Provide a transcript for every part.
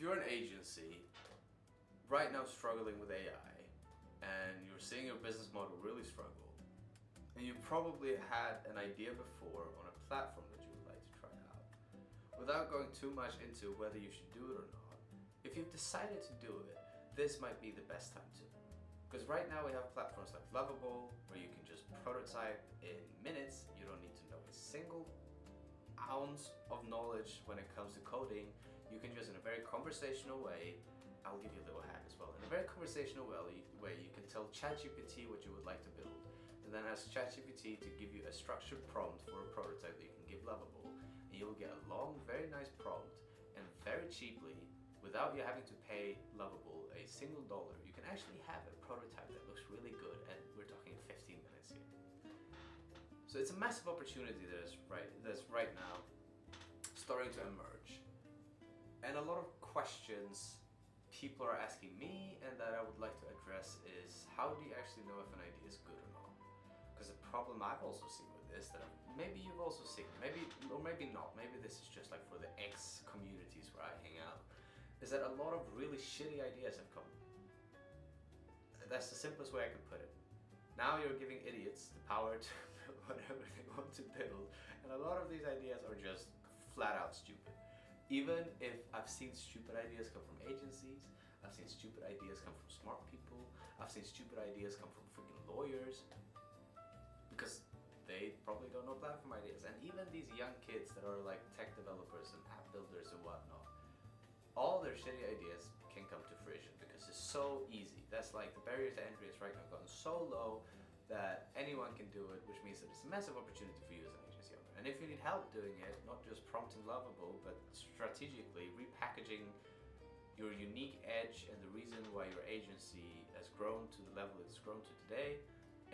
you're an agency right now struggling with AI and you're seeing your business model really struggle, and you probably had an idea before on a platform that you would like to try out, without going too much into whether you should do it or not, if you've decided to do it, this might be the best time to. Because right now we have platforms like Lovable where you can just prototype in minutes. You don't need to know a single ounce of knowledge when it comes to coding. You can just, in a very conversational way, I'll give you a little hack as well. In a very conversational way, you can tell ChatGPT what you would like to build, and then ask ChatGPT to give you a structured prompt for a prototype that you can give Lovable, and you'll get a long, very nice prompt, and very cheaply, without you having to pay Lovable a single dollar, you can actually have a prototype that looks really good, and we're talking 15 minutes here. So it's a massive opportunity that's right now starting to emerge. And a lot of questions people are asking me and that I would like to address is, how do you actually know if an idea is good or not? Because the problem I've also seen with this, that maybe you've also seen, or maybe not, maybe this is just like for the X communities where I hang out, is that a lot of really shitty ideas have come. That's the simplest way I could put it. Now you're giving idiots the power to build whatever they want to build, and a lot of these ideas are just flat out stupid. Even if I've seen stupid ideas come from agencies, I've seen stupid ideas come from smart people, I've seen stupid ideas come from freaking lawyers, because they probably don't know platform ideas. And even these young kids that are like tech developers and app builders and whatnot, all their shitty ideas can come to fruition because it's so easy. That's like the barrier to entry is right now gotten so low that anyone can do it, which means that it's a massive opportunity for you as an agency owner. And if you need help doing it, not just prompting Lovable, but strategically repackaging your unique edge and the reason why your agency has grown to the level it's grown to today,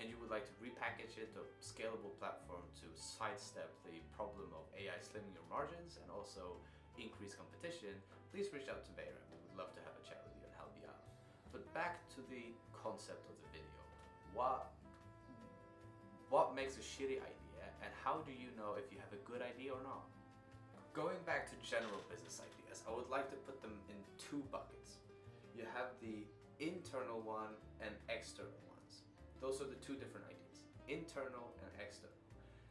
and you would like to repackage it to a scalable platform to sidestep the problem of AI slimming your margins and also increase competition, please reach out to Vera. We would love to have a chat with you and help you out. But back to the concept of the video. What makes a shitty idea, and how do you know if you have a good idea or not? Going back to general business ideas, I would like to put them in two buckets. You have the internal one and external ones. Those are the two different ideas, internal and external.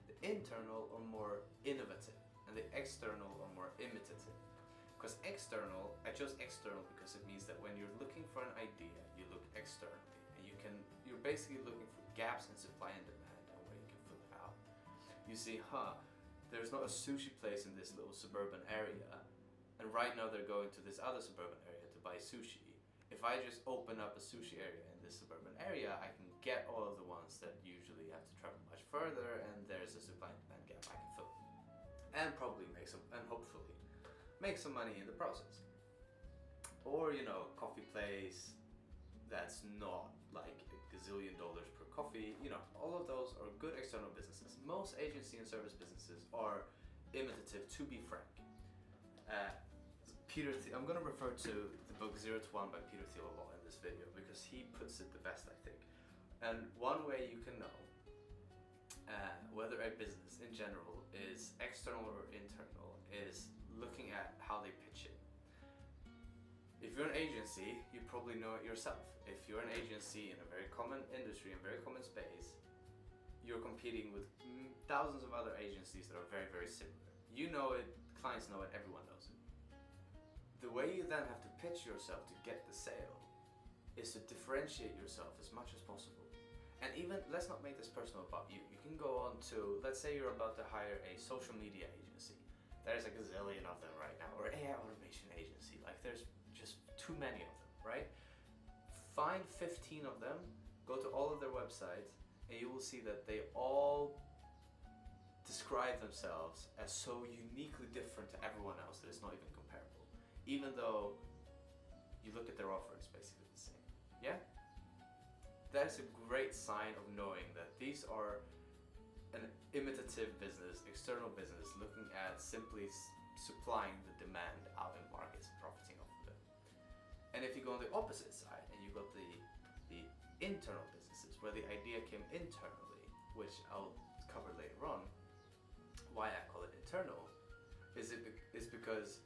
The internal are more innovative, and the external are more imitative. Because external, I chose external because it means that when you're looking for an idea, you look externally, and you're basically looking for gaps in supply and demand and where you can fill it out. You see, there's not a sushi place in this little suburban area, and right now they're going to this other suburban area to buy sushi. If I just open up a sushi area in this suburban area, I can get all of the ones that usually have to travel much further, and there's a supply and demand gap I can fill. And probably hopefully make some money in the process. Or, you know, a coffee place that's not like a gazillion dollars per coffee. You know, all of those are good external businesses. Most agency and service businesses are imitative, to be frank. I'm going to refer to the book 0 to 1 by Peter Thiel a lot in this video because he puts it the best, I think. And one way you can know whether a business in general is external or internal is looking at how they pitch it. If you're an agency, you probably know it yourself. If you're an agency in a very common industry, and very common space, you're competing with thousands of other agencies that are very, very similar. You know it, clients know it, everyone knows it. The way you then have to pitch yourself to get the sale is to differentiate yourself as much as possible. And even, let's not make this personal about you. You can go on to, let's say you're about to hire a social media agency. There's a gazillion of them right now, or AI automation agency. Like, there's just too many of them, right? Find 15 of them, go to all of their websites, and you will see that they all describe themselves as so uniquely different to everyone else that it's not even comparable. Even though you look at their offer, it's basically the same. Yeah? That is a great sign of knowing that these are an imitative business, external business, looking at simply supplying the demand out in markets and profiting off of it. And if you go on the opposite side and you got the internal businesses where the idea came internally, which I'll cover later on, why I call it internal is because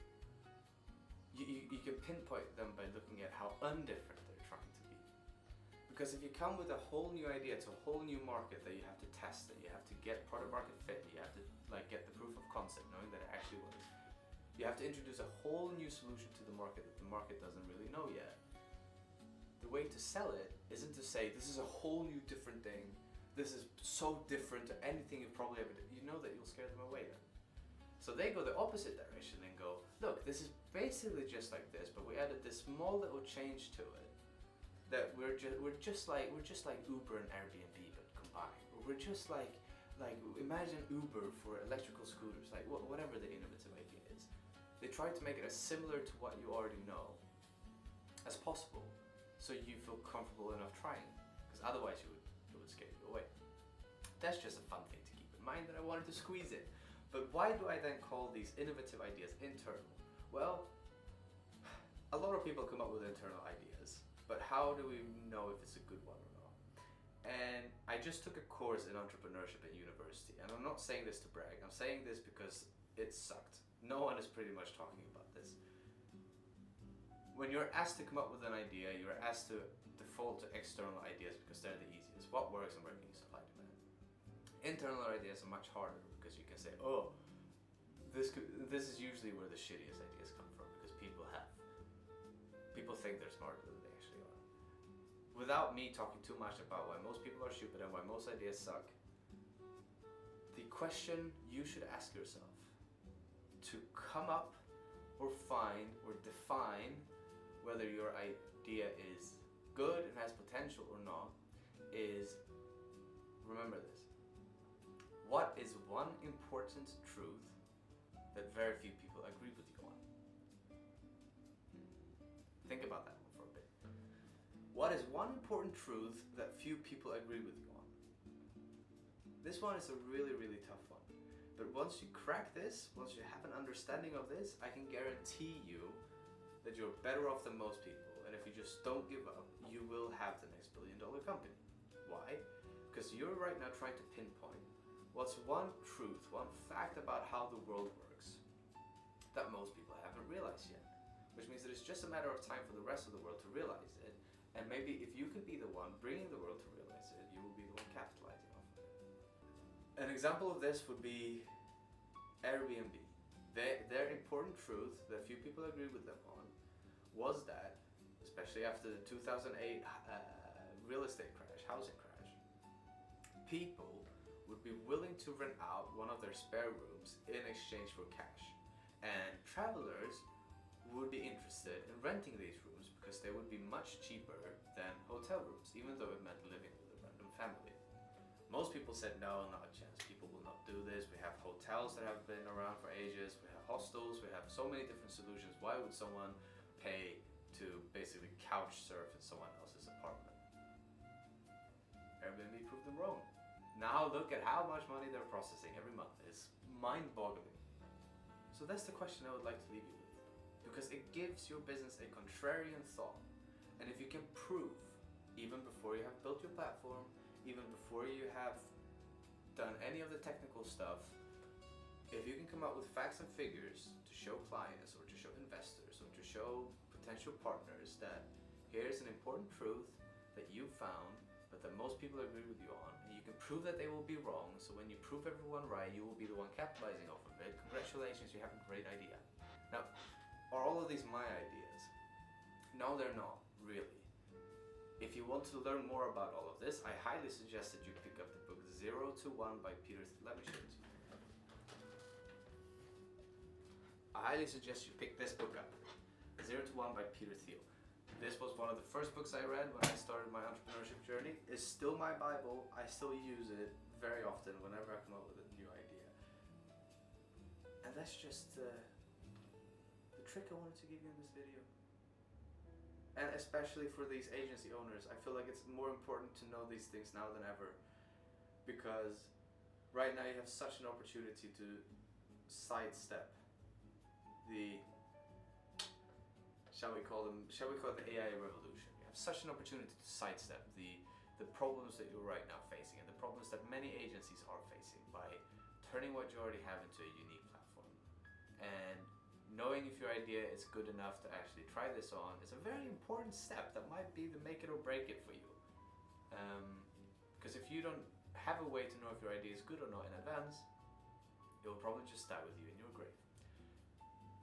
you can pinpoint them by looking at how undifferent they're trying to be. Because if you come with a whole new idea to a whole new market that you have to test, that you have to get product market fit, you have to get the proof of concept, knowing that it actually works. You have to introduce a whole new solution to the market that the market doesn't really know yet. The way to sell it isn't to say this is a whole new different thing. This is so different to anything you've probably ever done. You know that you'll scare them away then. So they go the opposite direction and go, look, this is basically just like this, but we added this small little change to it. That we're just like Uber and Airbnb but combined. We're just like imagine Uber for electrical scooters, like whatever the innovative idea is. They try to make it as similar to what you already know as possible, so you feel comfortable enough trying. Because otherwise it would scare you away. That's just a fun thing to keep in mind that I wanted to squeeze in. But why do I then call these innovative ideas internal? Well, a lot of people come up with internal ideas. But how do we know if it's a good one or not? And I just took a course in entrepreneurship at university, and I'm not saying this to brag, I'm saying this because it sucked. No one is pretty much talking about this. When you're asked to come up with an idea, you're asked to default to external ideas because they're the easiest. What works and where can you supply demand? Internal ideas are much harder because you can say, oh, this is usually where the shittiest ideas come from, because people think they're smarter than they actually are. Without me talking too much about why most people are stupid and why most ideas suck, the question you should ask yourself to come up or find or define whether your idea is good and has potential or not is, remember this: what is one important truth that very few people agree with you on? Think about that one for a bit. What is one important truth that few people agree with you on? This one is a really, really tough one. But once you crack this, once you have an understanding of this, I can guarantee you that you're better off than most people. And if you just don't give up, you will have the next billion-dollar company. Why? Because you're right now trying to pinpoint what's one truth, one fact about how the world works that most people haven't realized yet. Which means that it's just a matter of time for the rest of the world to realize it. And maybe if you can be the one bringing the world to realize it, you will be the one capitalizing off of it. An example of this would be Airbnb. Their important truth that few people agree with them on was that, especially after the 2008 real estate crash, housing crash, people would be willing to rent out one of their spare rooms in exchange for cash. And travelers would be interested in renting these rooms because they would be much cheaper than hotel rooms, even though it meant living with a random family. Most people said, no, not a chance. People will not do this. We have hotels that have been around for ages. We have hostels. We have so many different solutions. Why would someone pay to basically couch surf in someone else's apartment? Airbnb proved them wrong. Now look at how much money they're processing every month. It's mind-boggling. So that's the question I would like to leave you with, because it gives your business a contrarian thought. And if you can prove, even before you have built your platform, even before you have done any of the technical stuff, if you can come up with facts and figures to show clients or to show investors or to show potential partners that here's an important truth that you found but that most people agree with you on, and you can prove that they will be wrong, so when you prove everyone right, you will be the one capitalizing off of it. Congratulations, you have a great idea. Now, are all of these my ideas? No, they're not, really. If you want to learn more about all of this, I highly suggest that you pick up the book 0 to 1 by Peter Thiel. Let me show it to you. I highly suggest you pick this book up, 0 to 1 by Peter Thiel. This was one of the first books I read when I started my entrepreneurship journey. It's still my Bible. I still use it very often whenever I come up with a new idea. And that's just the trick I wanted to give you in this video. And especially for these agency owners, I feel like it's more important to know these things now than ever, because right now you have such an opportunity to sidestep the, shall we call it the AI revolution. You have such an opportunity to sidestep the problems that you're right now facing and the problems that many agencies are facing by turning what you already have into a unique platform and knowing if your idea is good enough to actually try this on is a very important step that might be the make it or break it for you. Because if you don't have a way to know if your idea is good or not in advance, it will probably just die with you in your grave.